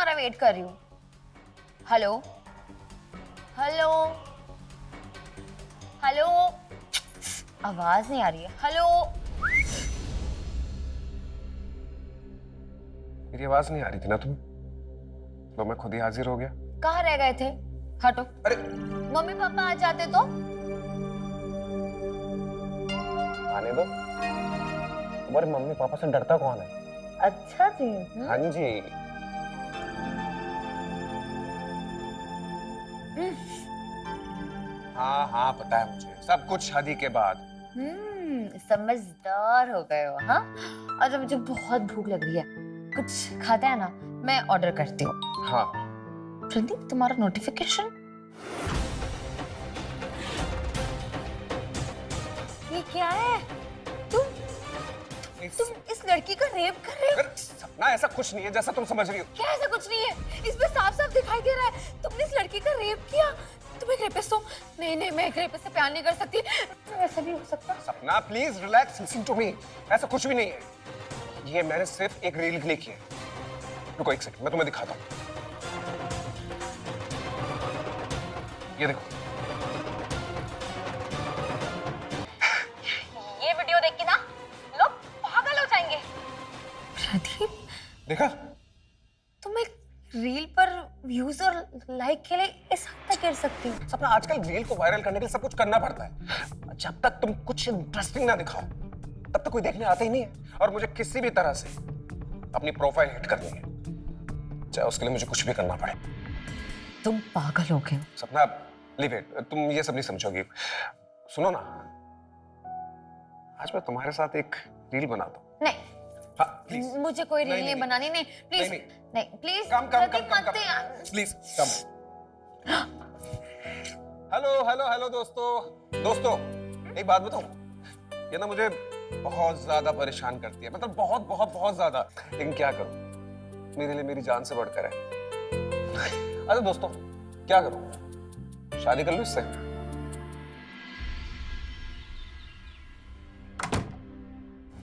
तुम्हारा वेट कर रही हूँ। हेलो हेलो हेलो, आवाज नहीं आ रही है। हेलो, मेरी आवाज नहीं आ रही थी ना तुम्हें, तो मैं खुद ही हाजिर हो गया। कहाँ रह गए थे? हटो। अरे मम्मी पापा आ जाते तो? आने दो। तुम्हारे मम्मी पापा से डरता कौन है? अच्छा जी। हाँ जी। हाँ हाँ, पता है मुझे सब कुछ शादी के बाद। समझदार हो गए हो। हाँ, अच्छा मुझे बहुत भूख लग रही है, कुछ खाता है ना? मैं ऑर्डर करती हूँ। हाँ। प्रदीप, तुम्हारा नोटिफिकेशन ये क्या है? तुम इस लड़की का रेप कर रहे हो? सपना, ऐसा कुछ नहीं है जैसा तुम समझ रही हो। क्या ऐसा कुछ नहीं है? इसमें साफ साफ दिखाई दे रहा है तुमने इस लड़की का रेप किया। तुम एक रेपिस्ट हो। नहीं नहीं, मैं एक रेपिस्ट से प्यार नहीं कर सकती। ऐसा भी हो सकता। Sapna please relax, listen to me. ऐसा कुछ भी नहीं है, ये मैंने सिर्फ एक रील के लिए किया। रुको एक सेकंड, मैं तुम्हें दिखाता हूँ। ये देखो, ये वीडियो देख के ना लोग पागल हो जाएंगे। प्रदीप, देखा? तुम एक रील पर व्यूज और लाइक के लिए इस हद तक गिर सकती हो? सपना, आजकल रील को वायरल करने के लिए सब कुछ करना पड़ता है। जब तक तुम कुछ इंटरेस्टिंग ना दिखाओ तब तक कोई देखने आता ही नहीं है। और मुझे किसी भी तरह से अपनी प्रोफाइल हिट करनी है, चाहे उसके लिए मुझे कुछ भी करना पड़े। तुम पागल हो गए हो। सपना लीव इट, तुम ये सब नहीं समझोगी। सुनो ना, आज मैं तुम्हारे साथ एक रील बनाता हूँ। नहीं, हाँ प्लीज। मुझे कोई रील नहीं बनानी। नहीं प्लीज, नहीं please, please come. Hello hello hello दोस्तों, एक बात बताऊं, ये ना मुझे बहुत ज्यादा परेशान करती है, मतलब बहुत बहुत बहुत ज्यादा। लेकिन क्या करूं, मेरे लिए मेरी जान से बढ़कर है। अरे दोस्तों, क्या करूं, शादी कर लूं इससे?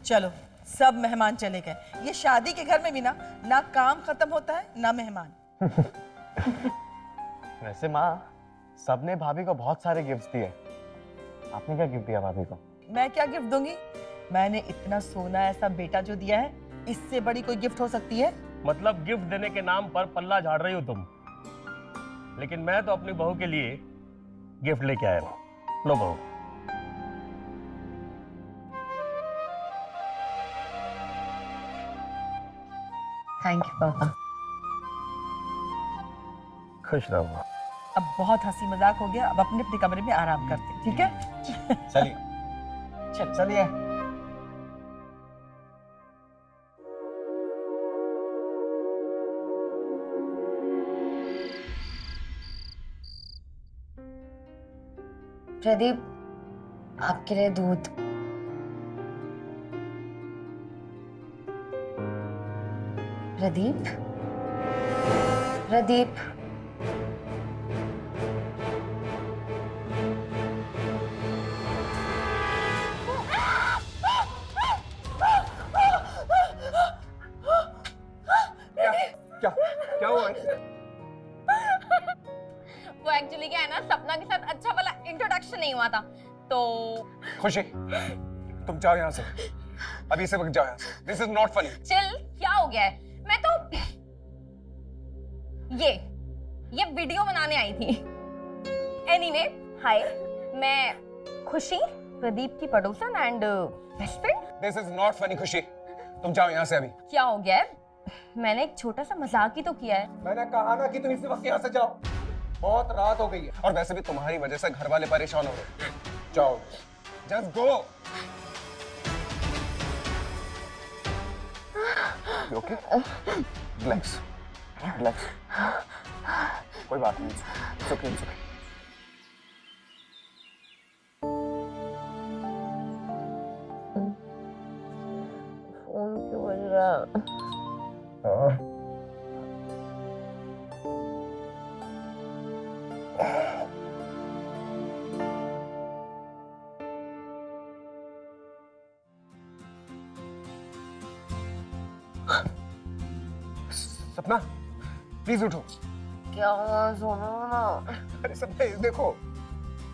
चलो, सब मेहमान चले गए। ये शादी के घर में भी ना काम खत्म होता है ना मेहमान। वैसे माँ, सबने भाभी को बहुत सारे गिफ्ट्स दिए, आपने क्या गिफ्ट दिया भाभी को? मैं क्या गिफ्ट दूंगी? मैंने इतना सोना ऐसा बेटा जो दिया है, इससे बड़ी कोई गिफ्ट हो सकती है? मतलब गिफ्ट देने के नाम पर पल्ला झाड़ रही हो तुम। लेकिन मैं तो अपनी बहू के लिए गिफ्ट लेके आया हूं। लो बहू। थैंक यू पापा। खुश रहो। अब बहुत हंसी मजाक हो गया, अब अपने अपने कमरे में आराम करते हैं, ठीक है? चलिए चलिए। प्रदीप, आपके लिए दूध। प्रदीप, प्रदीप, क्या क्या हुआ? वो एक्चुअली क्या है ना, सपना के साथ अच्छा वाला इंट्रोडक्शन नहीं हुआ था तो। खुशी, तुम जाओ यहाँ से, अभी से वक्त जाओ यहाँ से। This is not funny. Chill, क्या हो गया है? मैं तो ये वीडियो बनाने आई थी। एनीवे, हाय, मैं खुशी, प्रदीप की पड़ोसन and best friend. This is not funny खुशी, तुम जाओ यहाँ से अभी। क्या हो गया है? मैंने एक छोटा सा मजाक ही तो किया है। मैंने कहा ना कि तुम इसी वक्त यहाँ से जाओ, बहुत रात हो गई है और वैसे भी तुम्हारी वजह से घर वाले परेशान हो रहे हैं। जाओ, just go. Okay, relax relax, कोई बात नहीं। It's okay, it's okay. Phone क्यों बज रहा? सपना, प्लीज उठो। क्या हुआ? सोना ना। अरे सब देखो,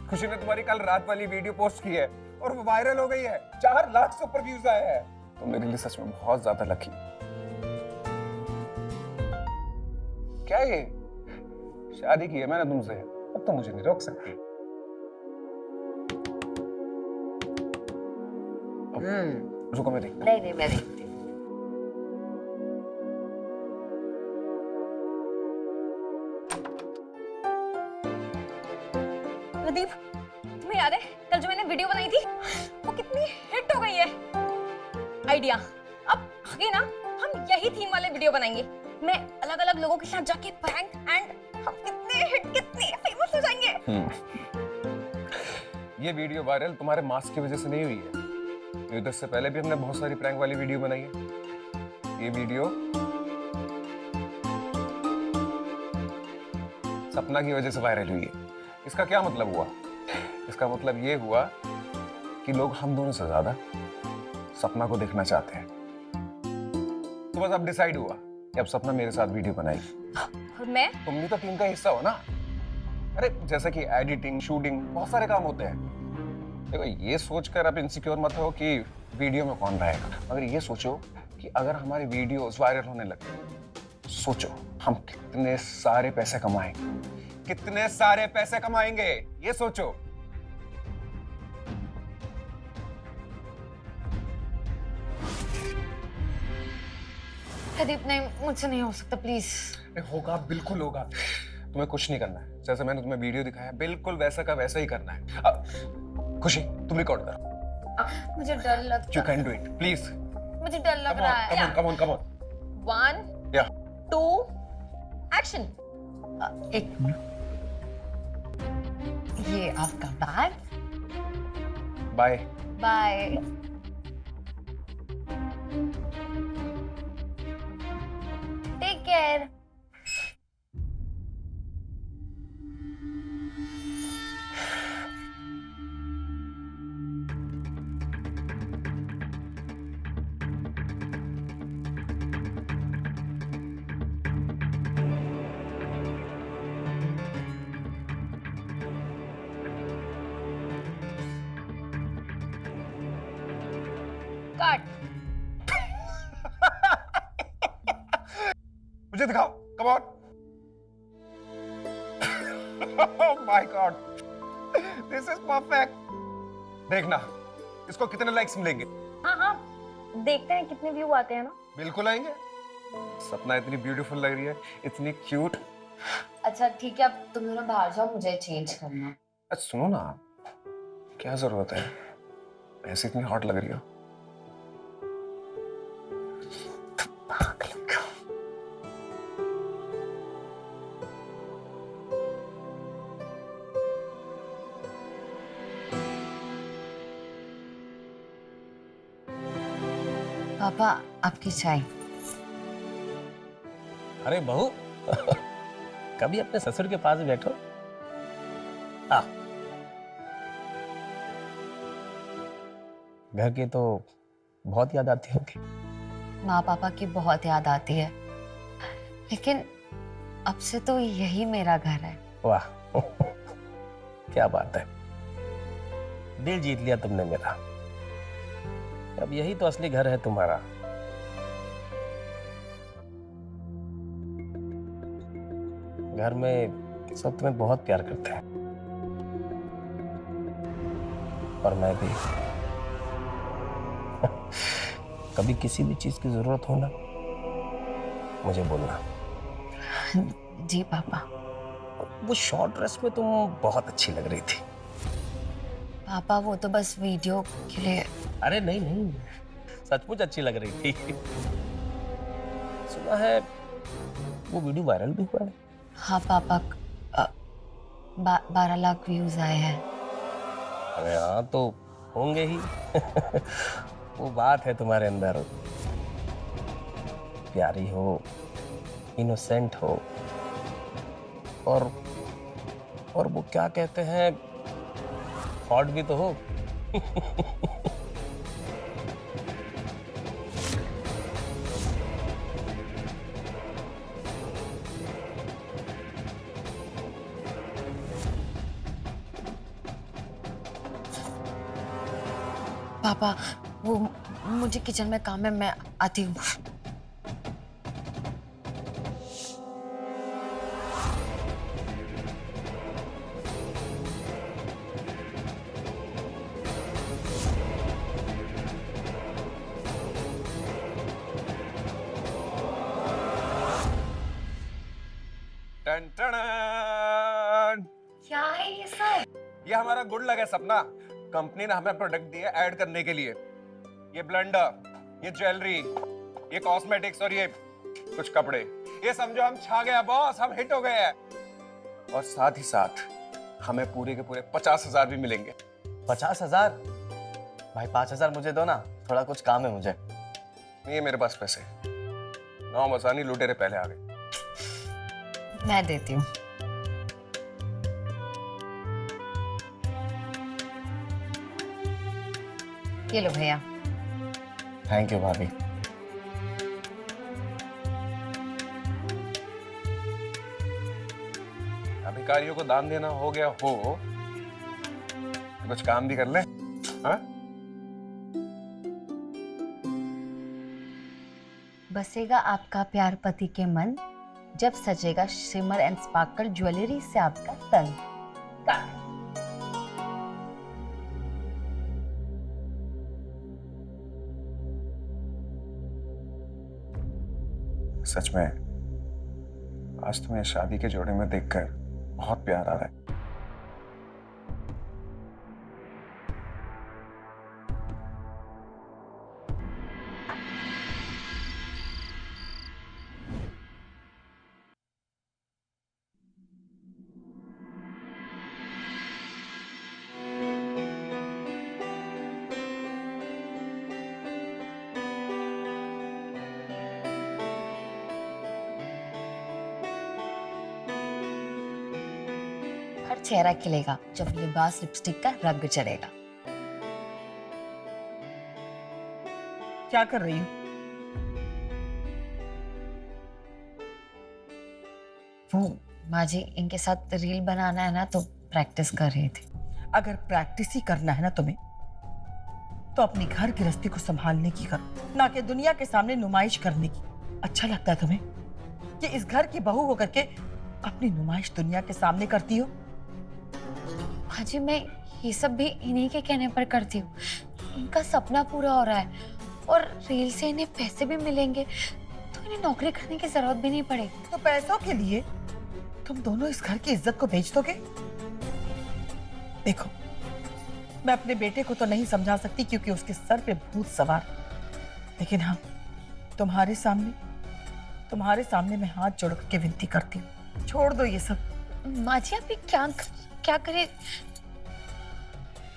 खुशी ने तुम्हारी कल रात वाली वीडियो पोस्ट की है और वो वायरल हो गई है। 4 लाख से ऊपर व्यूज आए हैं। तो मेरे लिए सच में बहुत ज्यादा लकी। क्या ये शादी की है मैंने तुमसे, अब तो मुझे नहीं रोक सकती। रुको मैं देखता। नहीं मैं देखती। प्रदीप, तुम्हें याद है कल जो मैंने वीडियो बनाई थी वो कितनी हिट हो गई है? आइडिया, अब आगे ना हम यही थीम वाले वीडियो बनाएंगे। मैं अलग अलग लोगों के साथ जाके प्रैंक एंड हम कितने फेमस हो जाएंगे। ये वीडियो वायरल तुम्हारे मास्क की वजह से नहीं हुई है। तो इससे पहले भी हमने बहुत सारी प्रैंक वाली वीडियो बनाई है। ये वीडियो सपना की वजह से वायरल हुई है। इसका क्या मतलब हुआ? इसका मतलब ये हुआ कि लोग हम दोनों से ज्यादा सपना को देखना चाहते हैं। तो बस अब डिसाइड हुआ कि अब सपना मेरे साथ वीडियो बनाएगी। और मैं? तुम भी तो टीम का हिस्सा हो ना। अरे जैसे कि एडिटिंग, शूटिंग, बहुत सारे काम होते हैं। देखो ये सोचकर आप इनसिक्योर मत हो कि वीडियो में कौन रहेगा, मगर ये सोचो कि अगर हमारी वीडियोस वायरल होने लगे, सोचो हम कितने सारे पैसे कमाएंगे, कितने सारे पैसे कमाएंगे, ये सोचो। प्रदीप नहीं, मुझसे नहीं हो सकता, प्लीज। होगा, बिल्कुल होगा। तुम्हें कुछ नहीं करना है, जैसे मैंने तुम्हें वीडियो दिखाया बिल्कुल वैसा का वैसा ही करना है। खुशी तुम रिकॉर्ड करो। मुझे डर लगता है। You can do it, please. मुझे डर लग रहा है। Come on. 1, Yeah. 2, एक्शन। एक मिनट, ये आपका bag. Bye. Bye. Take care. Cut. मुझे दिखाओ, come on. Oh my God, this is perfect. देखना इसको कितने लाइक्स मिलेंगे। हाँ, देखते हैं कितने व्यू आते हैं ना। बिल्कुल आएंगे। सपना इतनी ब्यूटीफुल लग रही है, इतनी क्यूट। अच्छा ठीक है, अब तुम दोनों बाहर जाओ, मुझे चेंज करना। अच्छा सुनो ना, क्या जरूरत है, ऐसे इतनी हॉट लग रही हो। पापा आपकी चाय। अरे बहू, कभी अपने ससुर के पास बैठो। घर की तो बहुत याद आती होगी। माँ पापा की बहुत याद आती है, लेकिन अब से तो यही मेरा घर है। वाह क्या बात है, दिल जीत लिया तुमने मेरा। अब यही तो असली घर है तुम्हारा। घर में सब तुम्हें बहुत प्यार करते हैं, और मैं भी। कभी किसी भी चीज की जरूरत हो ना, मुझे बोलना। जी पापा। वो शॉर्ट ड्रेस में तुम बहुत अच्छी लग रही थी। पापा वो तो बस वीडियो के लिए। अरे नहीं, सचमुच अच्छी लग रही थी। सुना है वो वीडियो वायरल भी हुआ है। हाँ पापा, 12 लाख व्यूज आए हैं। अरे हाँ, तो होंगे ही। वो बात है तुम्हारे अंदर, प्यारी हो, इनोसेंट हो, और वो क्या कहते हैं, हॉट भी तो हो। पापा वो मुझे किचन में काम है, मैं आती हूँ। टन टन। क्या है ये सब? ये हमारा गुड लक है सपना। कंपनी ने हमें प्रोडक्ट दिए ऐड करने के लिए। ये ब्लेंडर, ये ज्वेलरी, ये कॉस्मेटिक्स और ये कुछ कपड़े। ये समझो हम छा गए बॉस, हम हिट हो गए हैं। और साथ ही साथ हमें पूरे के पूरे 50,000 भी मिलेंगे। 50,000? भाई 5,000 मुझे दो ना, थोड़ा कुछ काम है मुझे। नहीं है मेरे पास पैसे। 9 मसानी लुटेरे पहले आ गए। मैं देती हूँ। ये लो भैया। थैंक यू भाभी। अधिकारियों को दान देना हो गया हो तो कुछ काम भी कर ले। हाँ? बसेगा आपका प्यार पति के मन, जब सजेगा शिमर एंड स्पार्कल ज्वेलरी से आपका तन। सच में आज तुम्हें शादी के जोड़े में देखकर बहुत प्यार आ रहा है। हर चेहरा खिलेगा जब लिबास लिपस्टिक का रंग चढ़ेगा। क्या कर रही हो? वो माँ जी, इनके साथ रील बनाना है ना, तो प्रैक्टिस कर रही थी। अगर प्रैक्टिस ही करना है ना तुम्हें, तो अपनी घर गृहस्थी को संभालने की करो, ना कि दुनिया के सामने नुमाइश करने की। अच्छा लगता है तुम्हें कि इस घर की बहू होकर के अपनी नुमाइश दुनिया के सामने करती हो? हाँ जी, मैं ये सब भी इन्हीं के कहने पर करती हूँ। इनका सपना पूरा हो रहा है और रील से इन्हें पैसे भी मिलेंगे, तो इन्हें नौकरी करने की जरूरत भी नहीं पड़ेगी। तो पैसों के लिए तुम दोनों इस घर की इज्जत को बेच दोगे? देखो, मैं अपने बेटे को तो नहीं समझा सकती क्योंकि उसके सर पे भूत सवार, लेकिन हाँ, तुम्हारे सामने मैं हाथ जोड़ के विनती करती हूँ, छोड़ दो ये सब। माँ जी, आप ये क्या करे?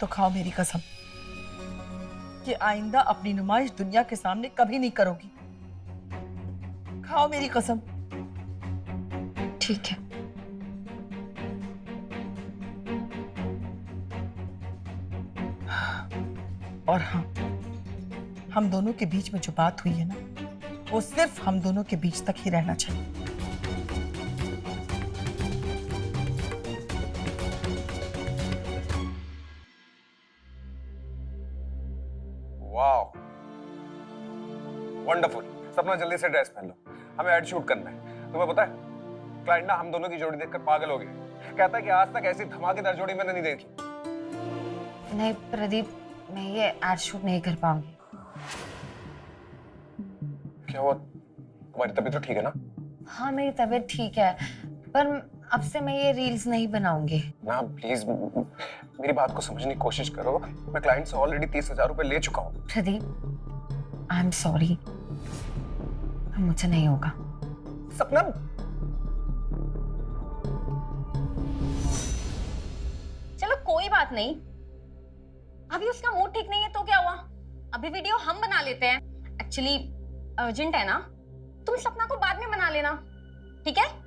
तो खाओ मेरी कसम कि आइंदा अपनी नुमाइश दुनिया के सामने कभी नहीं करोगी। खाओ मेरी कसम। ठीक है। और हाँ, हम दोनों के बीच में जो बात हुई है ना, वो सिर्फ हम दोनों के बीच तक ही रहना चाहिए। वाह, वंडरफुल। सपना जल्दी से ड्रेस पहन लो, हमें एड शूट करना है। तुम्हें पता है क्लाइंट ना हम दोनों की जोड़ी देखकर पागल हो गया। कहता है कि आज तक ऐसी धमाकेदार जोड़ी मैंने नहीं देखी। नहीं प्रदीप, मैं ये एड शूट नहीं कर पाऊंगी। क्या हुआ? तुम्हारी तबीयत तो ठीक है ना? हाँ, मेरी तबीयत ठीक है, पर अब से मैं ये रील्स नहीं बनाऊंगी। ना प्लीज मेरी बात को समझने की कोशिश करो। मैं क्लाइंट से ऑलरेडी 30,000 रुपए ले चुका हूँ। प्रदीप, आई एम सॉरी, मुझसे नहीं होगा। सपना, चलो कोई बात नहीं, अभी उसका मूड ठीक नहीं है तो क्या हुआ, अभी वीडियो हम बना लेते हैं। एक्चुअली अर्जेंट है ना, तुम सपना को बाद में बना लेना, ठीक है?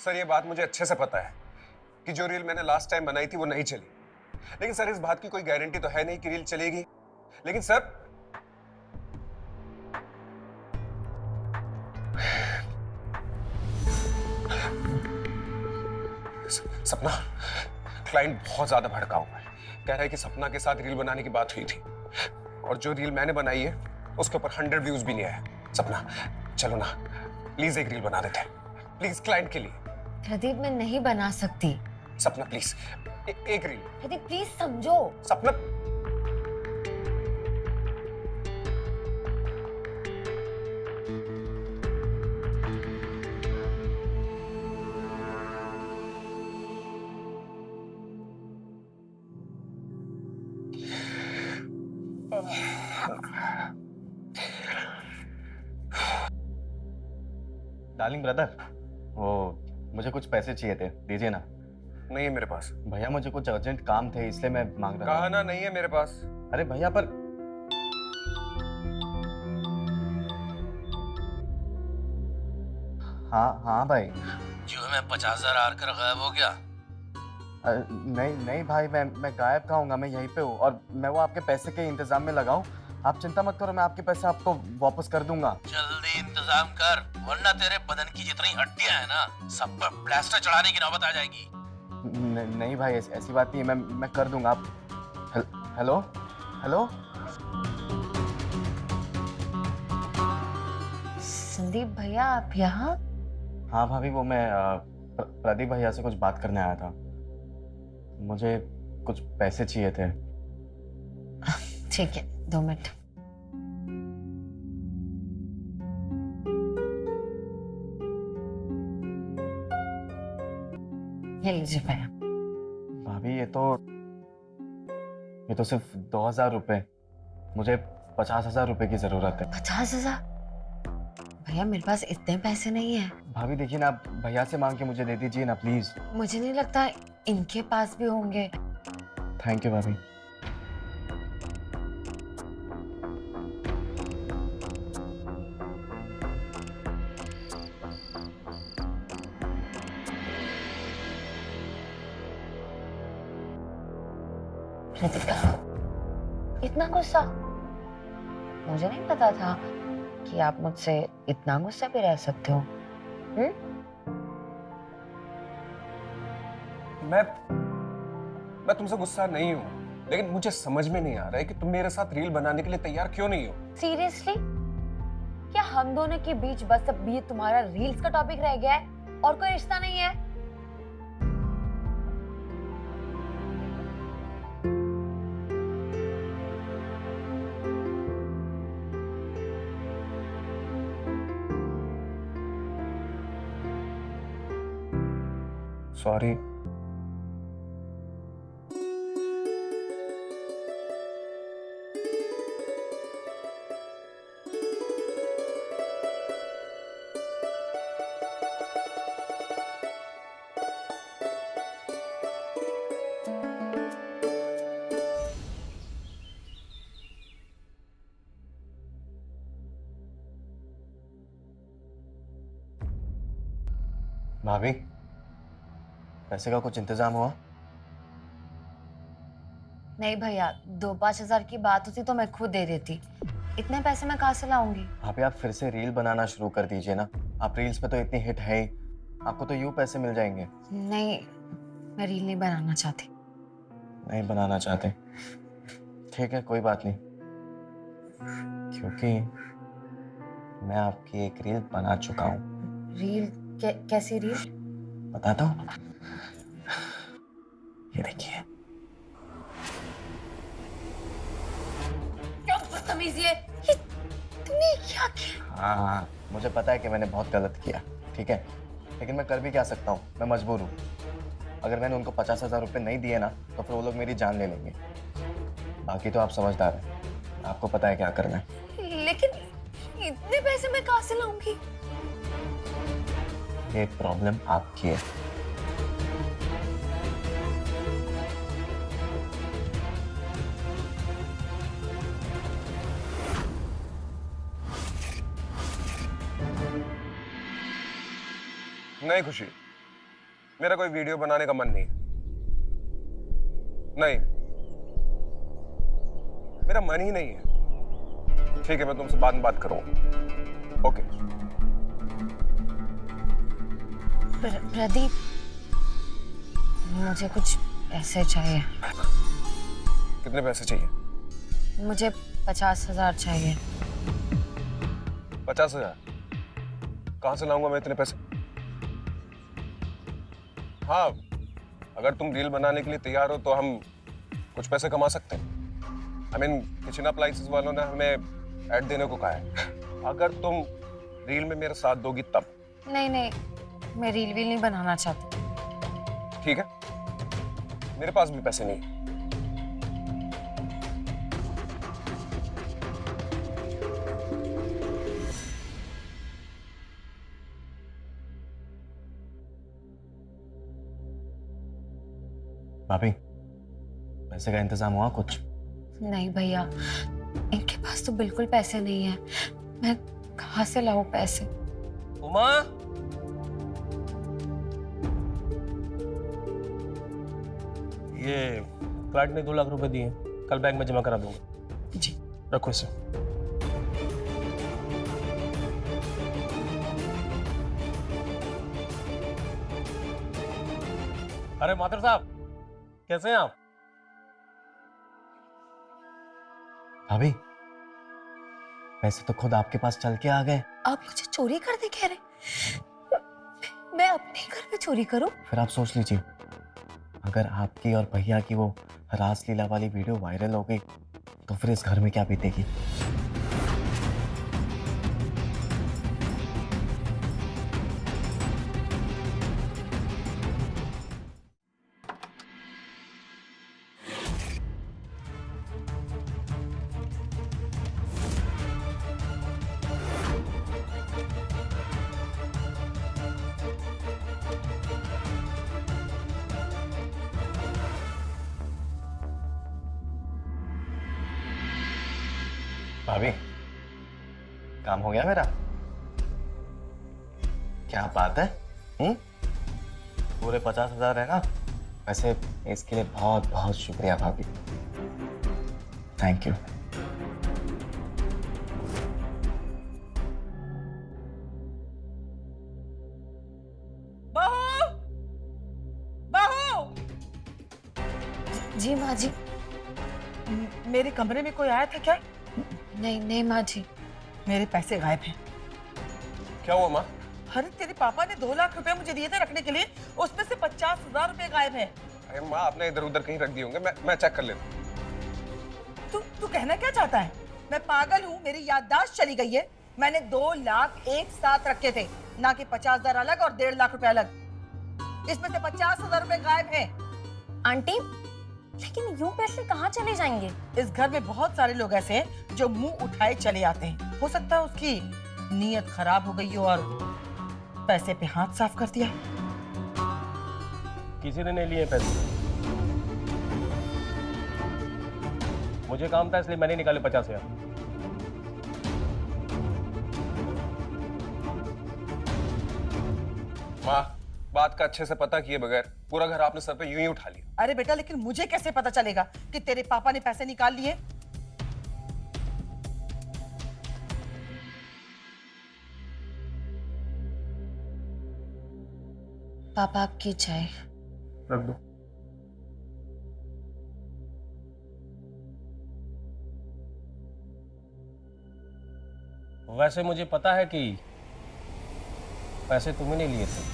सर ये बात मुझे अच्छे से पता है कि जो रील मैंने लास्ट टाइम बनाई थी वो नहीं चली, लेकिन सर इस बात की कोई गारंटी तो है नहीं कि रील चलेगी। लेकिन सर सपना, क्लाइंट बहुत ज्यादा भड़का हुआ है। कह रहा है कि सपना के साथ रील बनाने की बात हुई थी और जो रील मैंने बनाई है उसके ऊपर 100 व्यूज भी नहीं आया। सपना चलो ना, प्लीज एक रील बना देते हैं, प्लीज क्लाइंट के लिए। प्रदीप मैं नहीं बना सकती। सपना प्लीज एक रील। प्रदीप प्लीज समझो। सपना डार्लिंग ब्रदर, वो मुझे कुछ पैसे चाहिए थे, दीजिए ना। नहीं है मेरे पास। भैया मुझे कुछ अर्जेंट काम थे इसलिए मैं मांग रहा कहा था। ना नहीं है मेरे पास। अरे भैया पर हाँ भाई। जो मैं 50,000 हार कर गायब हो गया। नहीं नहीं भाई, मैं गायब कहाँ हूँगा, मैं यहीं पे हूँ और मैं वो आपके पैसे के इंतजाम में लगाऊं। आप चिंता मत करो, मैं आपके पैसे आपको वापस कर दूंगा। जल्दी इंतजाम कर, वरना तेरे बदन की जितनी हड्डियां हैं ना, सब पर प्लास्टर चढ़ाने की नौबत आ जाएगी। नहीं भाई, ऐसी बात नहीं है, मैं कर दूंगा। आप हेलो हेलो। संदीप भैया आप यहाँ? हाँ भाभी, वो मैं प्रदीप भैया से कुछ बात करने आया था। मुझे कुछ पैसे चाहिए थे। ठीक है, 2 मिनट। ये लीजिए भैया। भाभी ये तो सिर्फ 2,000 रुपए, मुझे 50,000 रुपए की जरूरत है। 50,000? भैया मेरे पास इतने पैसे नहीं है। भाभी देखिए ना, आप भैया से मांग के मुझे दे दीजिए ना प्लीज। मुझे नहीं लगता इनके पास भी होंगे। थैंक यू भाभी। इतना गुस्सा? मुझे नहीं पता था कि आप मुझसे इतना गुस्सा भी रह सकते हो। मैं तुमसे गुस्सा नहीं हूं, लेकिन मुझे समझ में नहीं आ रहा है कि तुम मेरे साथ रील बनाने के लिए तैयार क्यों नहीं हो। सीरियसली? क्या हम दोनों के बीच बस अब ये तुम्हारा रील्स का टॉपिक रह गया है और कोई रिश्ता नहीं है? सॉरी। भाभी, पैसे का कुछ इंतजाम हुआ? नहीं भैया, 2-5 हजार की बात होती तो मैं खुद दे देती। इतने पैसे मैं कहाँ से लाऊंगी? भाभी आप फिर से रील बनाना शुरू कर दीजिए ना। आप रील्स पे तो इतनी हिट है ही, आपको तो यूं पैसे मिल जाएंगे। नहीं, मैं रील नहीं बनाना चाहती। नहीं बनाना चाहते? ठीक है, कोई बात नहीं, क्योंकि मैं आपकी एक रील बना चुका हूँ। रील? कैसी रील? बताता हूँ, ये देखिए। क्या बदतमीजी है ये, तुमने क्या किया? हाँ, मुझे पता है कि मैंने बहुत गलत किया, ठीक है, लेकिन मैं कर भी क्या सकता हूँ, मैं मजबूर हूँ। अगर मैंने उनको 50,000 रुपये नहीं दिए ना, तो फिर वो लोग मेरी जान ले लेंगे। बाकी तो आप समझदार हैं, आपको पता है क्या करना है। लेकिन इतने पैसे मैं कहाँ से लाऊंगी? ये प्रॉब्लम आपकी है। नहीं खुशी, मेरा कोई वीडियो बनाने का मन नहीं है। नहीं, मेरा मन ही नहीं है। ठीक है, मैं तुमसे बाद में बात करूंगा। ओके। प्रदीप, मुझे कुछ पैसे चाहिए। कितने पैसे चाहिए? मुझे 50,000 चाहिए। 50,000? कहां से लाऊंगा मैं इतने पैसे? हाँ, अगर तुम रील बनाने के लिए तैयार हो तो हम कुछ पैसे कमा सकते हैं। किचन अप्लायंसेस वालों ने हमें ऐड देने को कहा है। अगर तुम रील में मेरा साथ दोगी तब। नहीं नहीं, मैं रील वील नहीं बनाना चाहती। ठीक है, मेरे पास भी पैसे नहीं है। भाभी, पैसे का इंतजाम हुआ कुछ? नहीं भैया, इनके पास तो बिल्कुल पैसे नहीं है। मैं कहाँ से लाऊं पैसे? उमा, ये क्लाइंट ने 2 लाख रुपए दिए, कल बैंक में जमा करा दूंगा। जी। रखो इसे। अरे मातर साहब, कैसे हैं आप? भाभी, पैसे तो खुद आपके पास चल के आ गए। आप मुझे चोरी करने कह रहे? मैं अपने घर में चोरी करूं? फिर आप सोच लीजिए, अगर आपकी और भैया की वो रासलीला वाली वीडियो वायरल हो गई तो फिर इस घर में क्या बीतेगी? भाभी, काम हो गया मेरा? क्या बात है? पूरे 50,000 है ना? वैसे इसके लिए बहुत बहुत शुक्रिया भाभी। Thank you. बहू, बहू, जी माँ जी। मेरे कमरे में कोई आया था क्या? नहीं नहीं माँ जी। मेरे पैसे गायब हैं। क्या हुआ माँ? अरे तेरे पापा ने 2 लाख रुपए मुझे दिए थे रखने के लिए, उसमें से 50,000 रुपए गायब हैं। अरे माँ, आपने इधर उधर कहीं रख दिए होंगे। मैं चेक कर लेता हूँ। तू कहना क्या चाहता है? मैं पागल हूँ? मेरी याददाश्त चली गई है? मैंने 2 लाख एक साथ रखे थे, ना कि 50,000 अलग और 1.5 लाख रुपए अलग। इसमें से 50,000 रुपए गायब हैं। आंटी, लेकिन यूं पैसे कहाँ चले जाएंगे? इस घर में बहुत सारे लोग ऐसे हैं जो मुंह उठाए चले आते हैं। हो सकता है उसकी नीयत खराब हो गई हो और पैसे पे हाथ साफ कर दिया। किसी ने नहीं लिए पैसे। मुझे काम था इसलिए मैंने निकाले 50,000। माँ, बात का अच्छे से पता किए बगैर पूरा घर आपने सर पे यूं ही उठा लिया। अरे बेटा, लेकिन मुझे कैसे पता चलेगा कि तेरे पापा ने पैसे निकाल लिए? पापा आपकी चाय। रख दो। वैसे मुझे पता है कि पैसे तुम्हें नहीं लिए थे।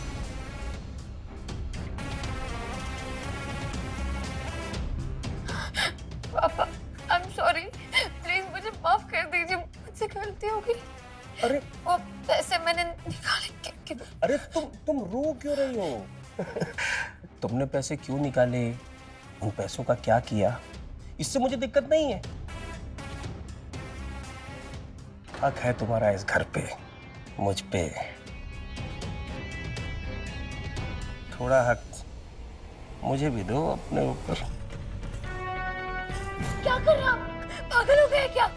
पापा, आई एम सॉरी, प्लीज मुझे माफ कर दीजिए, मुझसे गलती हो गई। अरे वो पैसे मैंने निकाले अरे तुम रो क्यों रही हो? तुमने पैसे क्यों निकाले, उन पैसों का क्या किया, इससे मुझे दिक्कत नहीं है। हक है तुम्हारा इस घर पे, मुझ पे। थोड़ा हक मुझे भी दो अपने ऊपर। क्या कर रहे हो आप? पागल हो गए क्या?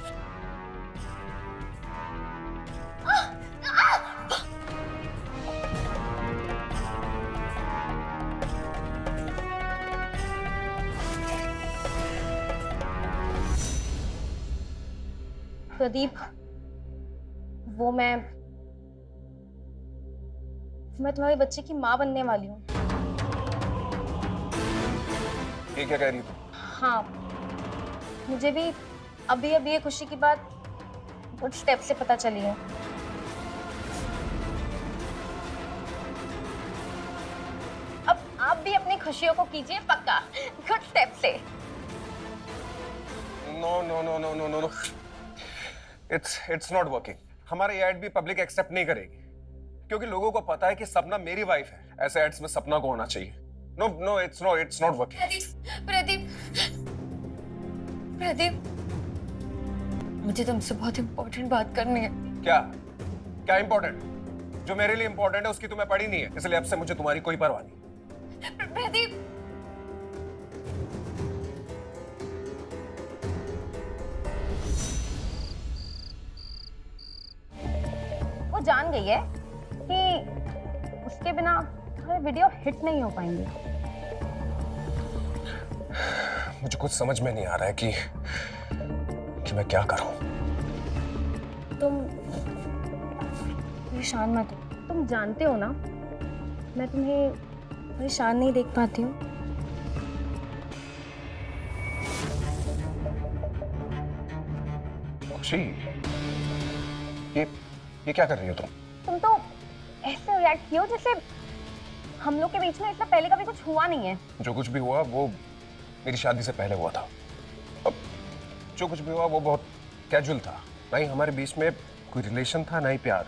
प्रदीप, वो मैं तुम्हारे बच्चे की माँ बनने वाली हूँ। ये क्या कह रही तू? हाँ, मुझे भी अभी अभी ये खुशी की बात कुछ स्टेप से पता चली है। अब आप भी अपनी खुशियों को कीजिए पक्का, गुड स्टेप से। No no no no no no no, it's not working. हमारा ये एड भी पब्लिक एक्सेप्ट नहीं करेगी, क्योंकि लोगों को पता है कि सपना मेरी वाइफ है। ऐसे एड्स में सपना को होना चाहिए। No no, it's not working. Pradeep, Pradeep, मुझे तुमसे बहुत इंपॉर्टेंट बात करनी है। क्या क्या इंपॉर्टेंट? जो मेरे लिए इंपॉर्टेंट है उसकी तुम्हें पड़ी नहीं है, इसलिए अब से मुझे तुम्हारी कोई परवाह नहीं। प्रदीप, वो जान गई है कि उसके बिना हमारे वीडियो हिट नहीं हो पाएंगे। मुझे कुछ समझ में नहीं आ रहा है कि मैं क्या करूं। तुम परेशान मत हो, तुम जानते हो ना मैं तुम्हें परेशान नहीं देख पाती हूँ। खुशी, ये क्या कर रही हो तुम? तुम तो ऐसे रिएक्ट किए हो जैसे हम लोग के बीच में इससे पहले कभी कुछ हुआ नहीं है। जो कुछ भी हुआ वो मेरी शादी से पहले हुआ था। अब जो कुछ भी हुआ वो बहुत कैजुअल था। ना ही हमारे बीच में कोई रिलेशन था, ना ही प्यार,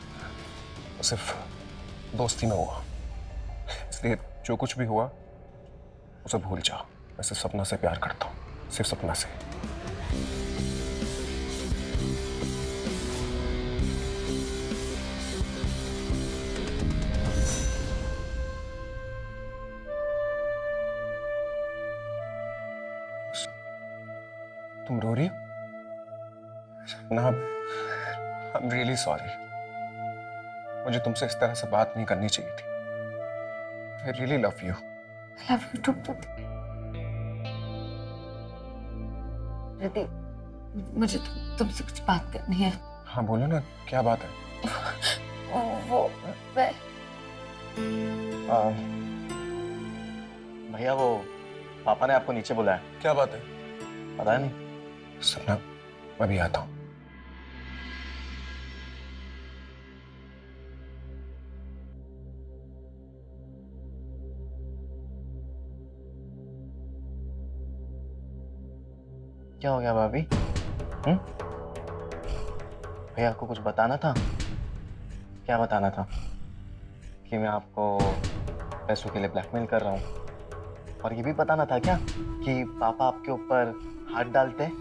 सिर्फ दोस्ती में हुआ। इसलिए जो कुछ भी हुआ उसे भूल जा। मैं सिर्फ सपना से प्यार करता हूँ, सिर्फ सपना से। तुम रो रही हो? ना, I'm really sorry. मुझे तुमसे इस तरह से बात नहीं करनी चाहिए थी। I really love you. I love you too. Pradeep, मुझे तुमसे कुछ बात करनी है। हाँ बोलो ना, क्या बात है? वो भैया वो पापा ने आपको नीचे बुलाया। क्या बात है? पता नहीं। सपना, मैं भी आता हूँ। क्या हो गया भाभी? भैया आपको कुछ बताना था? क्या बताना था? कि मैं आपको पैसों के लिए ब्लैकमेल कर रहा हूँ? और ये भी बताना था क्या कि पापा आपके ऊपर हाथ डालते हैं?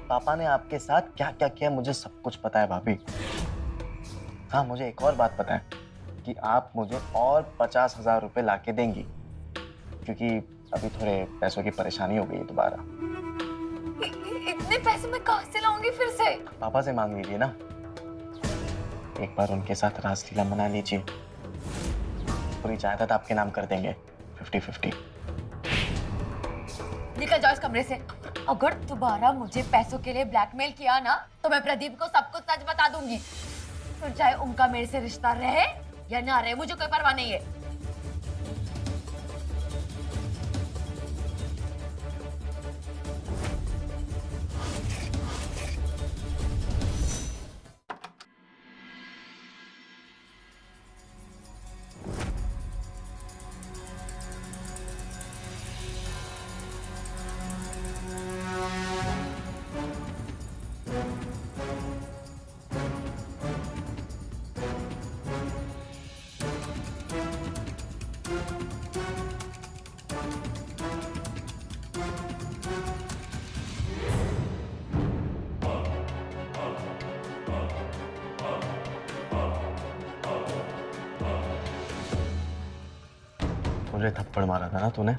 पापा ने आपके साथ क्या क्या किया मुझे सब कुछ पता है भाभी। हाँ, मुझे एक और बात पता है कि आप मुझे और 50,000 रुपए ला के देंगी, क्योंकि अभी थोड़े पैसों की परेशानी हो गई है दोबारा। इतने पैसे मैं कहाँ से लाऊंगी फिर से? पापा से मांग लीजिए ना, एक बार उनके साथ रासलीला मना लीजिए, पूरी जायदाद आपके नाम कर देंगे 50-50। निकल जाओ इस कमरे से। अगर दोबारा मुझे पैसों के लिए ब्लैकमेल किया ना तो मैं प्रदीप को सब कुछ सच बता दूंगी। फिर चाहे उनका मेरे से रिश्ता रहे या ना रहे, मुझे कोई परवाह नहीं है। मुझे थप्पड़ मारा था ना तूने,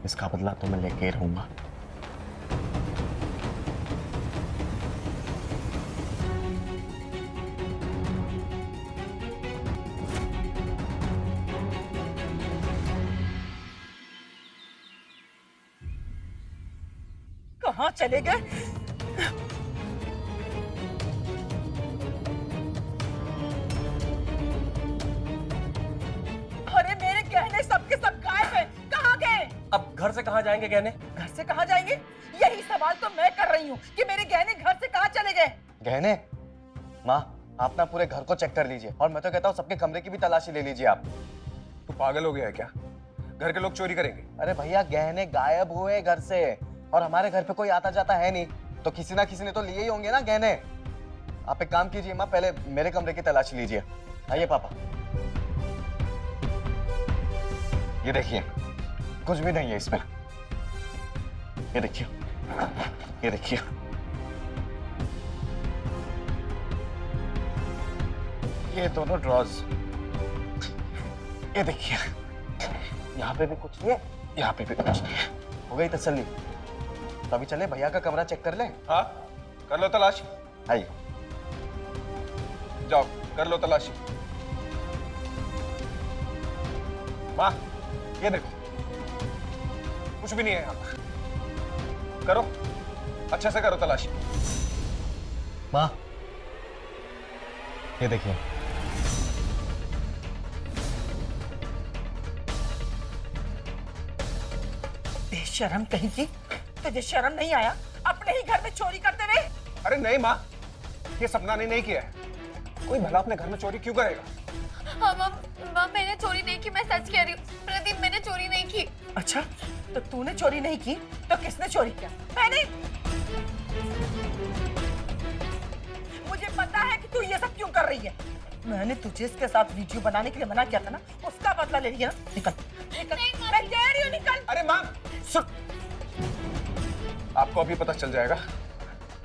इसका बदला तो मैं लेके ही रहूंगा। कहाँ चले गए? अरे मेरे गहने सबके सब गायब हैं, कहाँ गए? अब घर से कहाँ जाएंगे गहने? घर से कहाँ जाएंगे? यही सवाल तो मैं कर रही हूँ कि मेरे गहने घर से कहाँ चले गए? गहने? माँ, आप ना पूरे घर को चेक कर लीजिए, और मैं तो कहता हूँ सबके कमरे की भी तलाशी ले लीजिए आप। तू पागल हो गया है क्या? घर के लोग चोरी करेंगे? अरे भैया, गहने गायब हुए घर से, और हमारे घर पे कोई आता जाता है नहीं, तो किसी ना किसी ने तो लिए ही होंगे ना गहने। आप एक काम कीजिए माँ, पहले मेरे कमरे की तलाशी लीजिए। आइए पापा। ये देखिए, कुछ भी नहीं है इसमें। ये देखिए, ये देखिए। ये दोनों ड्रॉज, ये देखिए, यहाँ पे भी कुछ नहीं है, यहाँ पे भी कुछ नहीं है। हो गई तसल्ली? तो अभी चले भैया का कमरा चेक कर लें। हाँ, कर लो तलाशी। आइए। जाओ, कर लो तलाशी। माँ, ये देखो, कुछ भी नहीं है यहाँ पर। करो, अच्छे से करो तलाशी। माँ, ये देखिए। बेशरम कहीं की, तुझे शर्म नहीं आया अपने ही घर में चोरी करते हुए? अरे नहीं माँ, ये सपना ने नहीं किया है। कोई भला अपने घर में चोरी क्यों करेगा? हाँ मम, मैंने चोरी नहीं की, मैं सच कह रही हूँ। प्रदीप, मैंने चोरी नहीं की। अच्छा, तो तूने चोरी नहीं की तो किसने चोरी किया? मैंने। मुझे पता है कि तू ये सब क्यों कर रही है। मैंने तुझे इसके साथ वीडियो बनाने के लिए मना किया था ना, उसका बदला ले लिया ना। निकल, निकल, मैं कह रही हूँ निकल। अरे माँ, सुन, आपको अभी पता चल जाएगा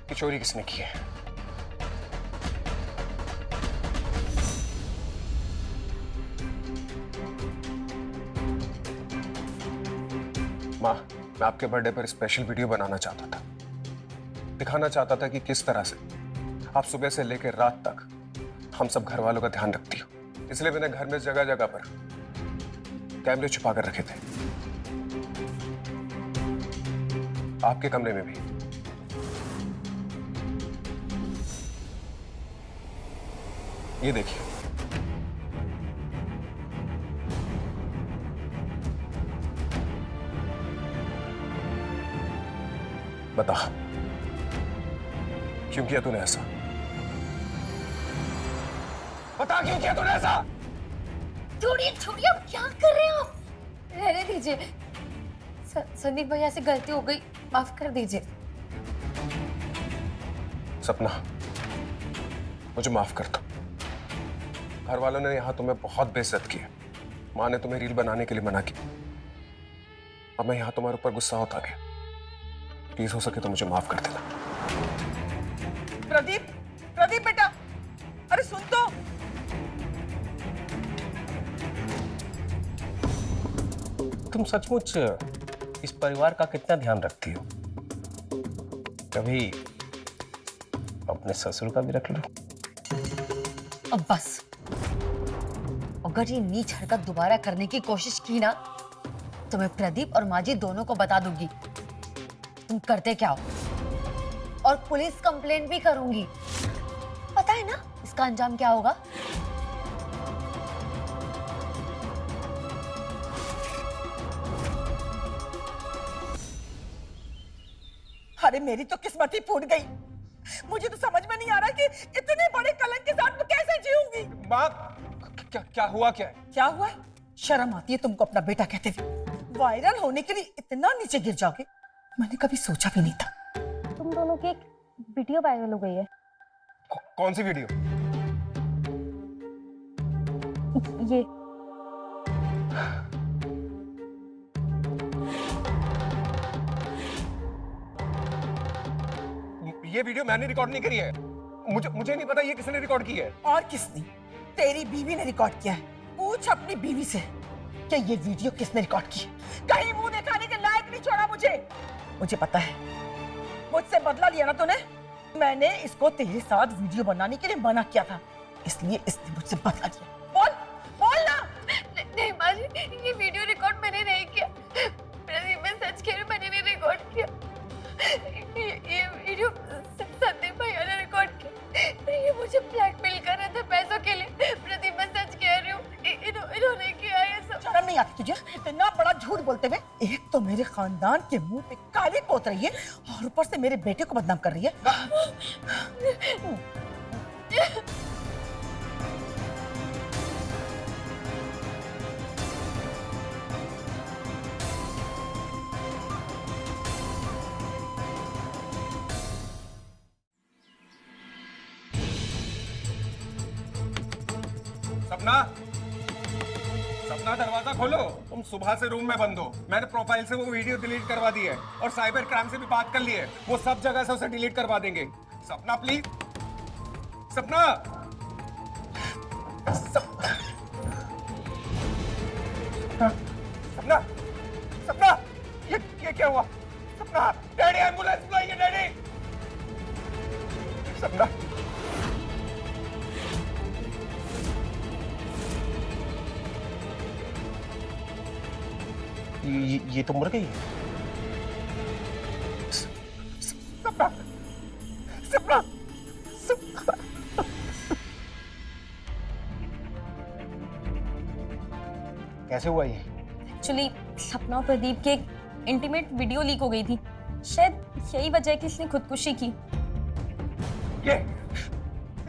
कि चोरी किसने की है। माँ, मैं आपके बर्थडे पर स्पेशल वीडियो बनाना चाहता था। दिखाना चाहता था कि किस तरह से आप सुबह से लेकर रात तक हम सब घर वालों का ध्यान रखती हो। इसलिए मैंने घर में जगह जगह पर कैमरे छुपा कर रखे थे, आपके कमरे में भी। ये देखिए, बता, क्यों किया तूने ऐसा? बता, क्यों किया तूने ऐसा? छोड़िए छोड़िए, अब क्या कर रहे हैं आप? रहने दीजिए। संदीप भैया से गलती हो गई, माफ कर दीजिए। सपना, मुझे माफ कर दो। घर वालों ने यहाँ तुम्हें बहुत बेइज्जत किया। माँ ने तुम्हें रील बनाने के लिए मना किया। अब मैं यहाँ तुम्हारे ऊपर गुस्सा होता गया। प्लीज हो सके तो मुझे माफ कर देना। प्रदीप, प्रदीप बेटा, अरे सुन तो। तुम सचमुच इस परिवार का कितना ध्यान रखती हो? कभी अपने ससुर का भी रख लो। अब बस, अगर ये नीच हरकत दोबारा करने की कोशिश की ना, तो मैं प्रदीप और माजी दोनों को बता दूंगी तुम करते क्या हो, और पुलिस कंप्लेंट भी करूंगी। पता है ना इसका अंजाम क्या होगा? अरे मेरी तो किस्मत ही फूट गई। मुझे तो समझ में नहीं आ रहा कि इतने बड़े कलंक के साथ मैं कैसे जीऊंगी। माँ, क्या हुआ? क्या है? क्या हुआ? शर्म आती है तुमको अपना बेटा कहते हुए? वायरल होने के लिए इतना नीचे गिर जाओगे, मैंने कभी सोचा भी नहीं था। तुम दोनों की एक वीडियो वायरल हो गई है। कौन सी वीडियो? ये ये वीडियो मैंने रिकॉर्ड नहीं करी है। मुझे नहीं पता ये किसने रिकॉर्ड की है। और किसने? तेरी बीवी ने रिकॉर्ड किया है। पूछ अपनी बीवी से कि ये वीडियो किसने रिकॉर्ड की। कहीं मुंह दिखाने के लायक नहीं छोड़ा मुझे। मुझे पता है, मुझसे बदला लिया ना तूने। मैंने इसको तेरे साथ वीडियो बनाने के लिए मना किया था, इसलिए इसने मुझसे बदला लिया। बोल, बोल ना। नहीं माजी, ये वीडियो रिकॉर्ड मैंने नहीं किया। प्रदीप, मैं सच कह रही हूँ, मैंने नहीं रिकॉर्ड किया। ये वीडियो झूठ बोलते हुए एक तो मेरे खानदान के मुंह पे काली पोत रही है और ऊपर से मेरे बेटे को बदनाम कर रही है। सपना, सपना दरवाजा खोलो। तुम सुबह से रूम में बंद हो। मैंने प्रोफाइल से वो वीडियो डिलीट करवा दी है और साइबर क्राइम से भी बात कर ली है। वो सब जगह से उसे डिलीट करवा देंगे। सपना प्लीज, सपना, सपना, सपना, ये क्या हुआ? सपना, डैडी एम्बुलेंस बुलाइए डैडी। सपना, ये तो मर गई है। सपना, सपना, सपना। कैसे हुआ ये? एक्चुअली सपना और प्रदीप की एक इंटीमेट वीडियो लीक हो गई थी। शायद यही वजह है कि इसने खुदकुशी की। ये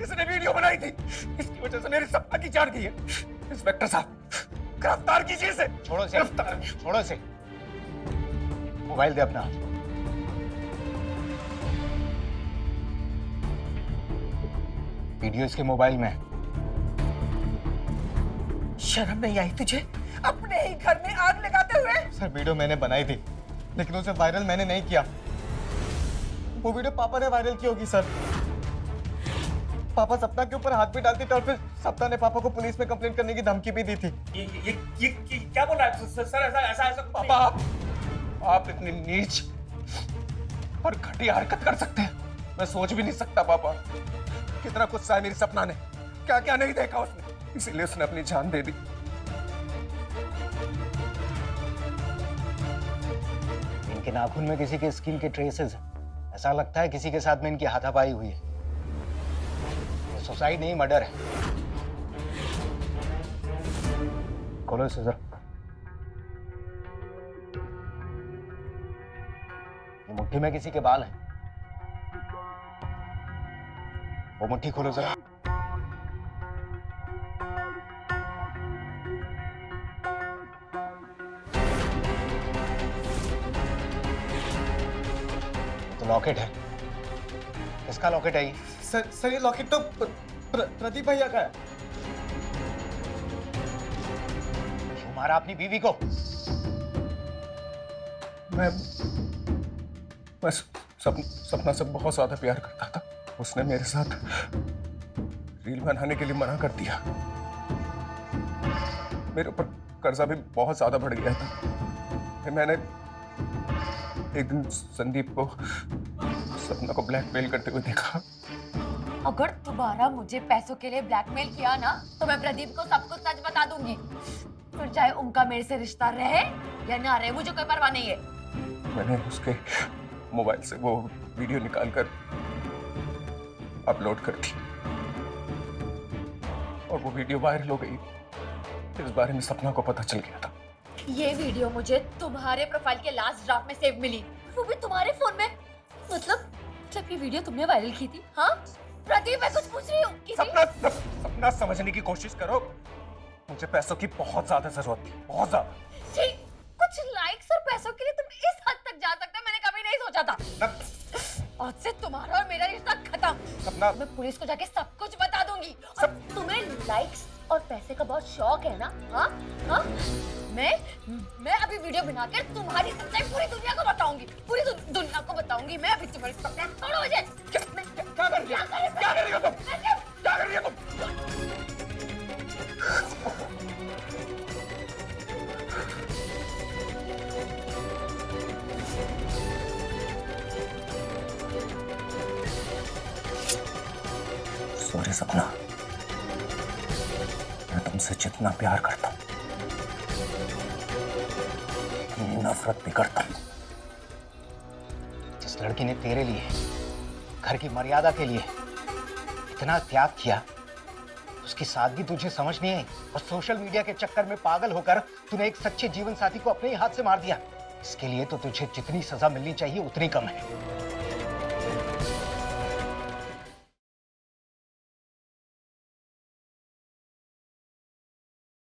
इसने वीडियो बनाई थी, इसकी वजह से मेरी सपना की जान गई है। इंस्पेक्टर साहब, गिरफ्तार कीजिए इसे। छोड़ो इसे, गिरफ्तार। छोड़ो इसे। मोबाइल दे अपना। वीडियो इसके मोबाइल में है। शर्म नहीं आई तुझे अपने ही घर में आग लगाते हुए? सर वीडियो मैंने बनाई थी, लेकिन उसे वायरल मैंने नहीं किया। वो वीडियो पापा ने वायरल की होगी सर। पापा सपना के ऊपर हाथ भी डालते थे और फिर सपना ने पापा को पुलिस में कंप्लेंट करने की धमकी भी दी थी। ये क्या बोल रहा है सर? ऐसा पापा, आप इतनी नीच और घटिया हरकत कर सकते हैं, मैं सोच भी नहीं सकता। पापा, कितना गुस्सा है मेरी सपना ने, क्या क्या नहीं देखा उसने, इसीलिए उसने अपनी जान दे दी। इनके नाखून में किसी के स्किन के ट्रेसेस हैं। ऐसा लगता है किसी के साथ में इनकी हाथापाई हुई है। ये सुसाइड नहीं, मर्डर है। खोलो इसे जरा। ये मुट्ठी में किसी के बाल हैं। वो मुट्ठी खोलो जरा। तो लॉकेट है। किसका लॉकेट है ये? सर ये लॉकेट तो प्रदीप भैया का है। क्यों मारा अपनी बीवी को? मैं सपना से बहुत ज्यादा प्यार करता था। उसने मेरे साथ रील बनाने के लिए मना कर दिया। मेरे ऊपर कर्जा भी बहुत ज्यादा बढ़ गया था। फिर मैंने एक दिन संदीप को सपना को ब्लैकमेल करते हुए देखा। अगर दोबारा मुझे पैसों के लिए ब्लैकमेल किया ना, तो मैं प्रदीप को सब कुछ सच बता दूंगी। फिर चाहे उनका मेरे से रिश्ता रहे या ना रहे, मुझे कोई परवाह नहीं है। मैंने उसके मोबाइल से वो वीडियो निकालकर अपलोड कर दी और वो वीडियो वायरल हो गई। इस बारे में सपना को पता चल गया था। ये वीडियो मुझे तुम्हारे प्रोफाइल के लास्ट ड्राफ्ट में सेव मिली, वो भी तुम्हारे फोन में। मतलब ये वीडियो तुमने वायरल की थी? हाँ प्रदीप, मैं कुछ पूछ रही हूँ। सपना समझने की कोशिश करो। मुझे पैसों की बहुत ज्यादा जरूरत थी, बहुत ज्यादा। कुछ लाइक्स और पैसों के लिए तुम इस हद तक जा सकते हो, मैंने कभी नहीं सोचा था। आज से तुम्हारा और मेरा रिश्ता खत्म। सपना, मैं पुलिस को जाके सब कुछ बता दूंगी। और तुम्हें लाइक्स और पैसे का बहुत शौक है ना? हाँ हाँ, मैं अभी वीडियो बनाकर तुम्हारी सच्चाई पूरी दुनिया को बताऊंगी। पूरी दुनिया को बताऊंगी मैं अभी तुम्हारी सच्चाई। छोड़ो मुझे। क्या कर रही हो? क्या कर रही हो तुम? क्या कर रही हो तुम? सॉरी सपना, मैं तुमसे जितना प्यार करता हूँ, इतनी नफरत भी करता हूँ। जिस लड़की ने तेरे लिए, घर की मर्यादा के लिए इतना त्याग किया, उसकी सादगी तुझे समझ नहीं आई और सोशल मीडिया के चक्कर में पागल होकर तूने एक सच्चे जीवन साथी को अपने ही हाथ से मार दिया। इसके लिए तो तुझे जितनी सजा मिलनी चाहिए उतनी कम है।